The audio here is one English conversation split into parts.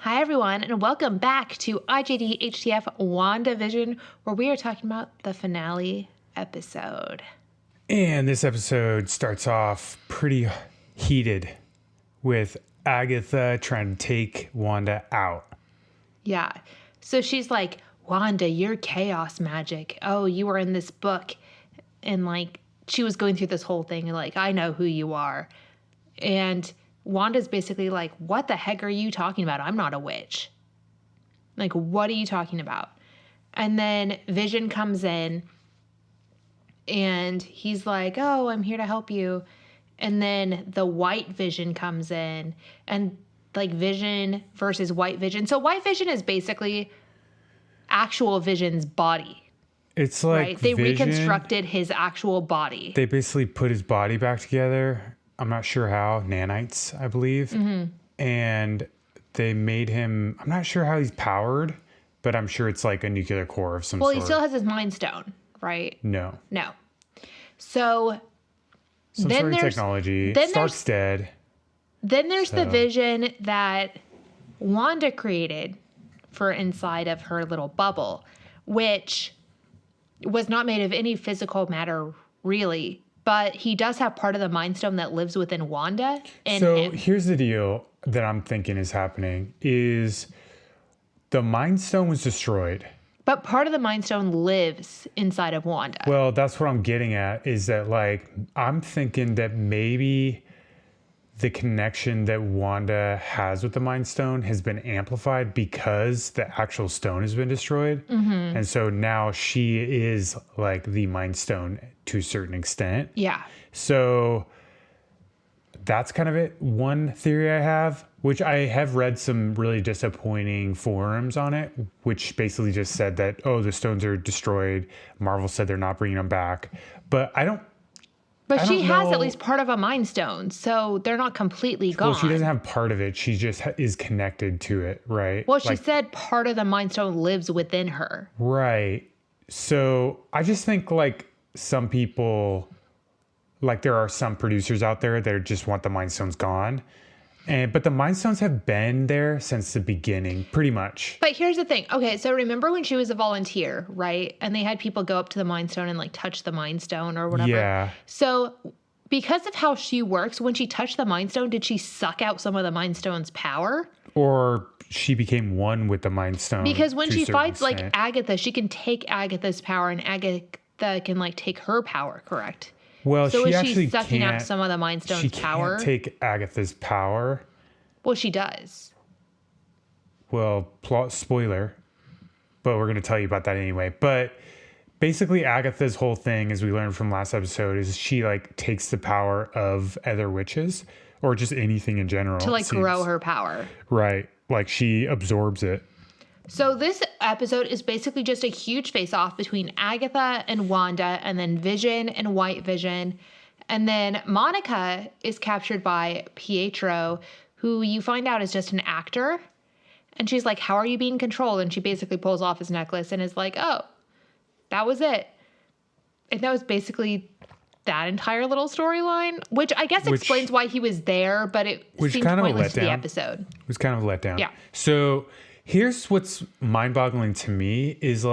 Hi, everyone, and welcome back to IJD HTF WandaVision, where we are talking about the finale episode. And this episode starts off pretty heated with Agatha trying to take Wanda out. Yeah. So she's like, Wanda, you're chaos magic. Oh, you were in this book. And she was going through this whole thing and I know who you are. And Wanda's basically like, what the heck are you talking about? I'm not a witch. What are you talking about? And then Vision comes in and he's like, oh, I'm here to help you. And then the White Vision comes in and Vision versus White Vision. So White Vision is basically actual Vision's body. It's like right? They Vision, reconstructed his actual body. They basically put his body back together. I'm not sure how, nanites, I believe. Mm-hmm. And they made him, I'm not sure how he's powered, but I'm sure it's like a nuclear core of some sort. Well, he still has his Mind Stone, right? No. So some then sort of there's technology. Then Stark's dead. Then there's the Vision that Wanda created for inside of her little bubble, which was not made of any physical matter, really. But he does have part of the Mind Stone that lives within Wanda. Here's the deal that I'm thinking is happening is the Mind Stone was destroyed. But part of the Mind Stone lives inside of Wanda. Well, that's what I'm getting at is that I'm thinking that maybe the connection that Wanda has with the Mind Stone has been amplified because the actual stone has been destroyed. Mm-hmm. And so now she is the Mind Stone to a certain extent. Yeah. So that's kind of it. One theory I have, which I have read some really disappointing forums on it, which basically just said that, oh, the stones are destroyed. Marvel said they're not bringing them back. But she has at least part of a Mind Stone, so they're not completely gone. Well, she doesn't have part of it. She just is connected to it, right? Well, she said part of the Mind Stone lives within her. Right. So I just think some people, there are some producers out there that just want the Mind Stones gone. But the Mind Stones have been there since the beginning, pretty much. But here's the thing. Okay, so remember when she was a volunteer, right? And they had people go up to the Mind Stone and touch the Mind Stone or whatever. Yeah. So because of how she works, when she touched the Mind Stone, did she suck out some of the Mind Stone's power? Or she became one with the Mind Stone? Because when she fights extent. Agatha, she can take Agatha's power and Agatha can take her power, correct? Well, so she is actually she sucking out some of the Mind Stone's power? She can't take Agatha's power. Well, she does. Well, spoiler, but we're going to tell you about that anyway. But basically, Agatha's whole thing, as we learned from last episode, is she takes the power of other witches or just anything in general to grow her power. Right, she absorbs it. So this episode is basically just a huge face-off between Agatha and Wanda, and then Vision and White Vision. And then Monica is captured by Pietro, who you find out is just an actor. And she's like, how are you being controlled? And she basically pulls off his necklace and is like, oh, that was it. And that was basically that entire little storyline, which I guess explains why he was there, but it seemed pointless to the episode. It was kind of a letdown. Yeah. So here's what's mind-boggling to me is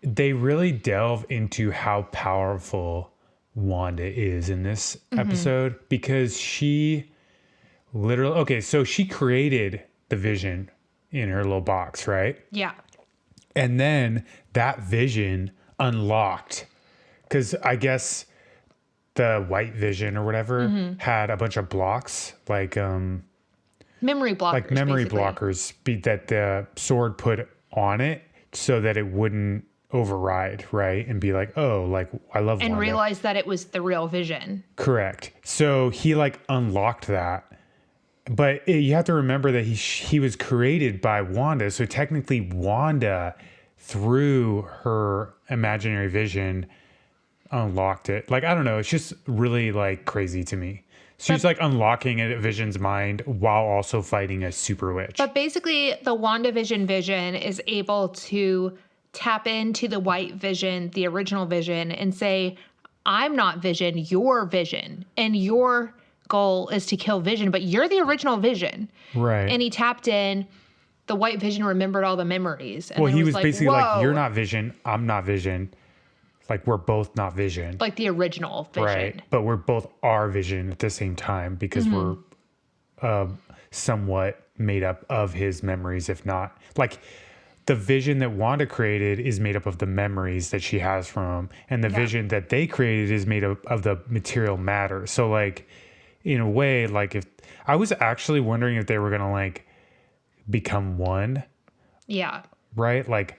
they really delve into how powerful Wanda is in this episode because she literally, so she created the Vision in her little box, right? Yeah. And then that Vision unlocked because I guess the White Vision or whatever had a bunch of blocks memory blockers. Memory blockers that the sword put on it so that it wouldn't override, right? And be like, oh, I love Wanda. And realize that it was the real Vision. Correct. So he unlocked that. But you have to remember that he was created by Wanda. So technically Wanda, through her imaginary vision, unlocked it. I don't know. It's just really crazy to me. She's unlocking it at Vision's mind while also fighting a super witch. But basically the WandaVision Vision is able to tap into the White Vision, the original Vision, and say, I'm not Vision, you're Vision. And you're goal is to kill Vision, but you're the original Vision. Right. And he tapped in. The white Vision remembered all the memories. And Well, then he was like, basically whoa. like, you're not Vision. I'm not Vision. Like, we're both not Vision. Like the original Vision. Right. But we're both our Vision at the same time because we're somewhat made up of his memories, if not. Like, the Vision that Wanda created is made up of the memories that she has from him. And the Vision that they created is made up of the material matter. So, like, in a way, like, if I was actually wondering if they were going to, like, become one. Yeah. Right? Like,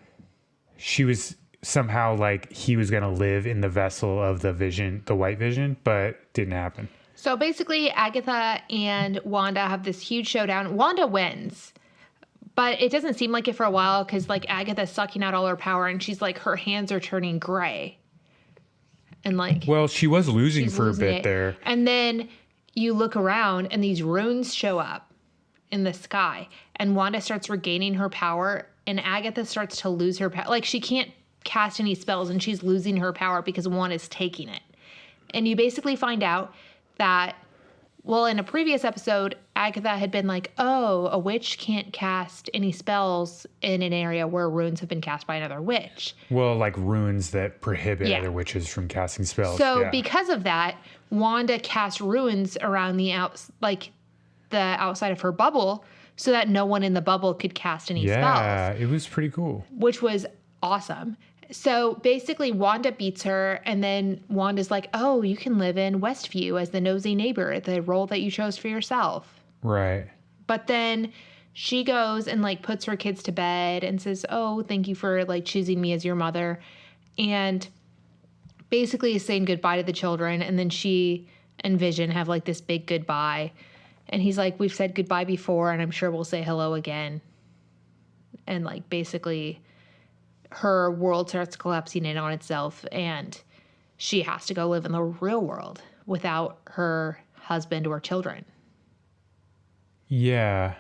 she was somehow like he was going to live in the vessel of the Vision, the white Vision, but didn't happen. So basically, Agatha and Wanda have this huge showdown. Wanda wins, but it doesn't seem like it for a while because, like, Agatha's sucking out all her power and she's like, her hands are turning gray. And, like, well, she was losing for a bit there. And then you look around and these runes show up in the sky and Wanda starts regaining her power and Agatha starts to lose her power. Like, she can't cast any spells and she's losing her power because Wanda's taking it. And you basically find out that, well, in a previous episode, Agatha had been like, oh, a witch can't cast any spells in an area where runes have been cast by another witch. Well, like runes that prohibit other witches from casting spells. So because of that, Wanda cast runes around the outside of her bubble so that no one in the bubble could cast any spells. Yeah, it was pretty cool. Which was awesome. So basically Wanda beats her and then Wanda's like, oh, you can live in Westview as the nosy neighbor, the role that you chose for yourself. Right. But then she goes and, like, puts her kids to bed and says, oh, thank you for, like, choosing me as your mother. And basically is saying goodbye to the children. And then she and Vision have, like, this big goodbye. And he's like, we've said goodbye before and I'm sure we'll say hello again. And, like, basically her world starts collapsing in on itself and she has to go live in the real world without her husband or children. Yeah.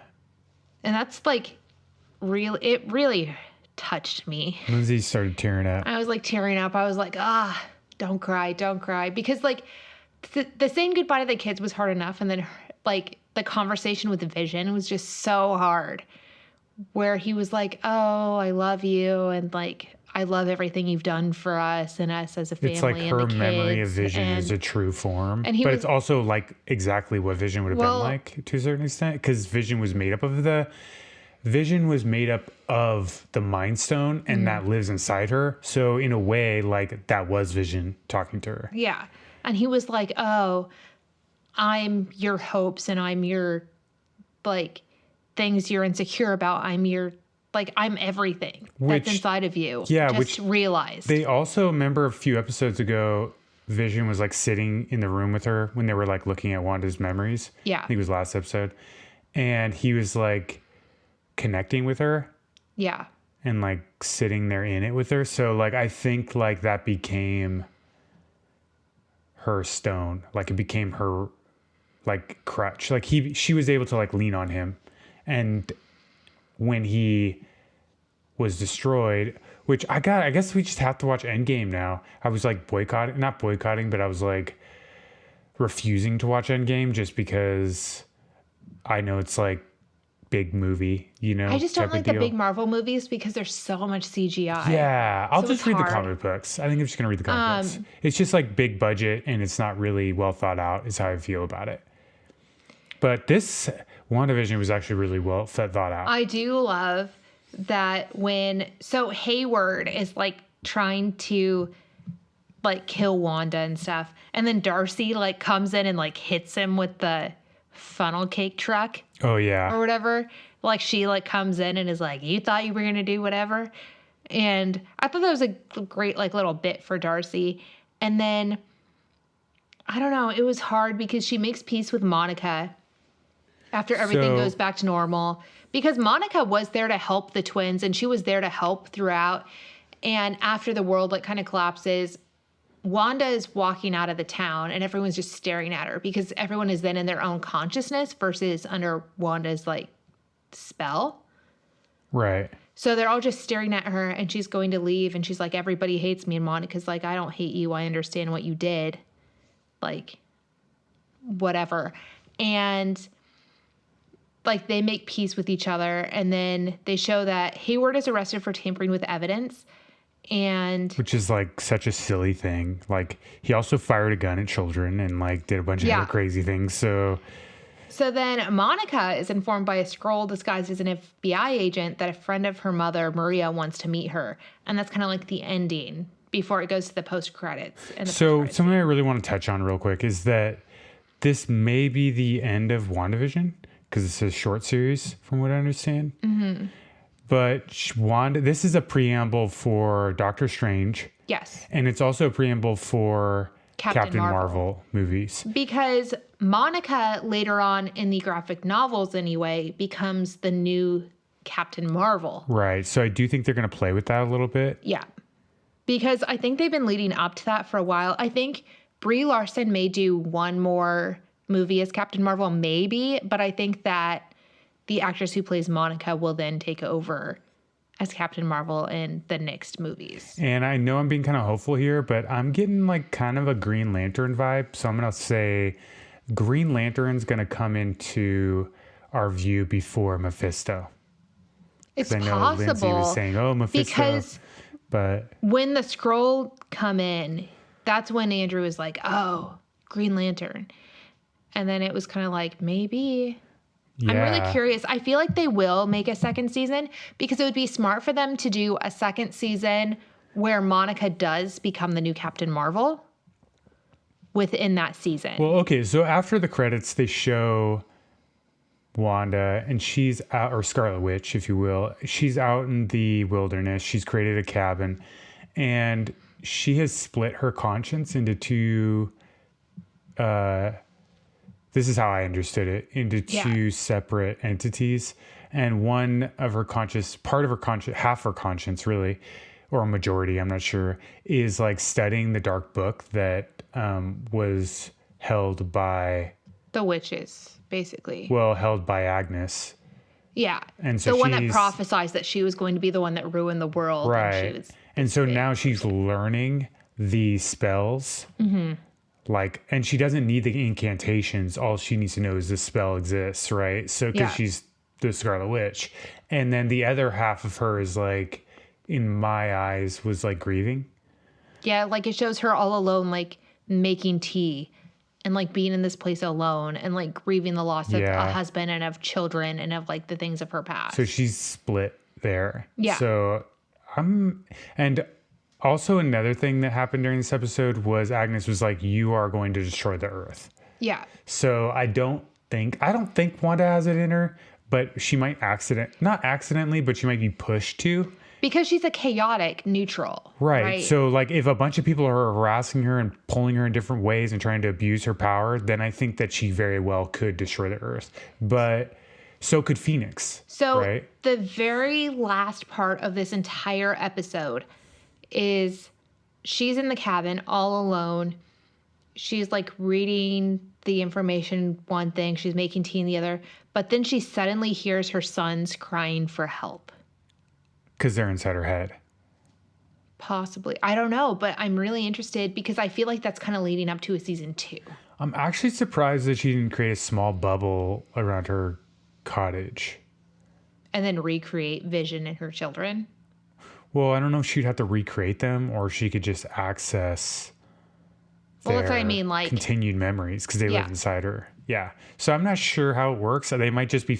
And that's, like, it really touched me. Lindsay started tearing up. I was, like, tearing up. I was like, don't cry, don't cry. Because, like, the saying goodbye to the kids was hard enough. And then, like, the conversation with Vision was just so hard. Where he was like, oh, I love you. And, like, I love everything you've done for us and us as a family. It's like and her the kids. memory of Vision is a true form. But it's also, like, exactly what Vision would have been like to a certain extent. Because Vision was made up of the Mind Stone and that lives inside her. So in a way, like, that was Vision talking to her. Yeah. And he was like, oh, I'm your hopes and I'm your, like, things you're insecure about. I'm everything that's inside of you. Yeah. Just realized. They also, remember a few episodes ago, Vision was, like, sitting in the room with her when they were, like, looking at Wanda's memories. Yeah. I think it was last episode. And he was, like, connecting with her. Yeah. And, like, sitting there in it with her. So, like, I think, like, that became her stone. Like, it became her, like, crutch. Like, she was able to, like, lean on him. And when he was destroyed, which I guess we just have to watch Endgame now. I was, like, not boycotting, but I was, like, refusing to watch Endgame just because I know it's, like, big movie, you know. I just don't like the big Marvel movies because there's so much CGI. Yeah, I'll just read the comic books. I think I'm just going to read the comic books. It's just, like, big budget and it's not really well thought out is how I feel about it. But this WandaVision was actually really well thought out. I do love that so Hayward is, like, trying to, like, kill Wanda and stuff. And then Darcy, like, comes in and, like, hits him with the funnel cake truck. Oh, yeah. Or whatever. Like, she, like, comes in and is like, you thought you were going to do whatever. And I thought that was a great, like, little bit for Darcy. And then, I don't know, it was hard because she makes peace with Monica after everything goes back to normal. Because Monica was there to help the twins and she was there to help throughout. And after the world, like, kind of collapses, Wanda is walking out of the town and everyone's just staring at her because everyone is then in their own consciousness versus under Wanda's, like, spell. Right. So they're all just staring at her and she's going to leave and she's like, everybody hates me. And Monica's like, I don't hate you. I understand what you did. Like, whatever. And like they make peace with each other, and then they show that Hayward is arrested for tampering with evidence. And which is like such a silly thing. Like he also fired a gun at children and like did a bunch of other crazy things. So then Monica is informed by a scroll disguised as an FBI agent that a friend of her mother, Maria, wants to meet her. And that's kind of like the ending before it goes to the post credits. So something I really want to touch on real quick is that this may be the end of WandaVision, because it's a short series from what I understand. Mm-hmm. But this is a preamble for Doctor Strange. Yes. And it's also a preamble for Captain Marvel movies. Because Monica, later on in the graphic novels anyway, becomes the new Captain Marvel. Right. So I do think they're going to play with that a little bit. Yeah. Because I think they've been leading up to that for a while. I think Brie Larson may do one more movie as Captain Marvel, maybe. But I think that the actress who plays Monica will then take over as Captain Marvel in the next movies. And I know I'm being kind of hopeful here, but I'm getting like kind of a Green Lantern vibe. So I'm going to say Green Lantern's going to come into our view before Mephisto. It's I know possible. Lindsay was saying, oh, Mephisto. Because when the Skrull come in, that's when Andrew was like, oh, Green Lantern. And then it was kind of like, maybe. Yeah. I'm really curious. I feel like they will make a second season because it would be smart for them to do a second season where Monica does become the new Captain Marvel within that season. Well, okay. So after the credits, they show Wanda, and she's out, or Scarlet Witch, if you will. She's out in the wilderness. She's created a cabin, and she has split her conscience into two. This is how I understood it, into two separate entities, and one of her part of her conscience, half her conscience, really, or a majority, I'm not sure, is like studying the dark book that was held by the witches. Basically. Well, held by Agnes. Yeah. And so the one that prophesized that she was going to be the one that ruined the world. Right. And so now she's learning the spells. Mm-hmm. Like, and she doesn't need the incantations. All she needs to know is the spell exists, right? So, because she's the Scarlet Witch. And then the other half of her is like, in my eyes, was like grieving. Yeah, like it shows her all alone, like making tea. And like being in this place alone and like grieving the loss of a husband and of children and of like the things of her past. So she's split there. Yeah. So and also another thing that happened during this episode was Agnes was like, you are going to destroy the earth. Yeah. So I don't think Wanda has it in her, but she might not accidentally, but she might be pushed to. Because she's a chaotic neutral. Right. So like if a bunch of people are harassing her and pulling her in different ways and trying to abuse her power, then I think that she very well could destroy the earth. But so could Phoenix. So the very last part of this entire episode is she's in the cabin all alone. She's like reading the information, one thing, she's making tea in the other, but then she suddenly hears her sons crying for help. Because they're inside her head. Possibly. I don't know, but I'm really interested because I feel like that's kind of leading up to a season 2. I'm actually surprised that she didn't create a small bubble around her cottage. And then recreate Vision and her children? Well, I don't know if she'd have to recreate them or she could just access that's what I mean, like continued memories because they live inside her. Yeah. So I'm not sure how it works. They might just be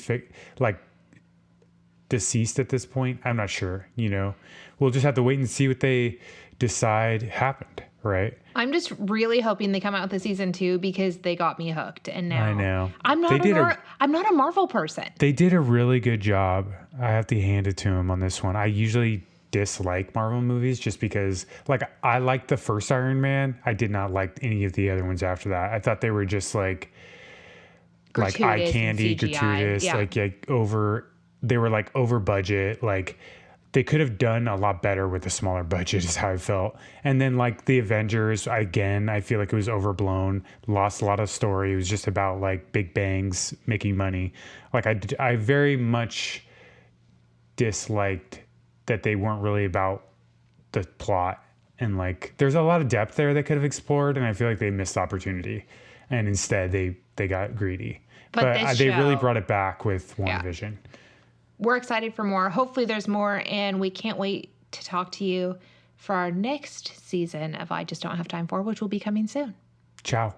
deceased at this point. I'm not sure, we'll just have to wait and see what they decide happened, right? I'm just really hoping they come out with a season 2 because they got me hooked, and now I know I'm not a Marvel person. They did a really good job. I have to hand it to them on this one. I usually dislike Marvel movies just because I liked the first Iron Man. I did not like any of the other ones after that. I thought they were just like eye candy, gratuitous, they were like over budget. Like they could have done a lot better with a smaller budget is how I felt. And then like the Avengers, again, I feel like it was overblown, lost a lot of story. It was just about like big bangs making money. Like I very much disliked that they weren't really about the plot. And like, there's a lot of depth there that could have explored. And I feel like they missed the opportunity. and instead they got greedy. But this They really show- brought it back with WandaVision. We're excited for more. Hopefully there's more, and we can't wait to talk to you for our next season of I Just Don't Have Time For, which will be coming soon. Ciao.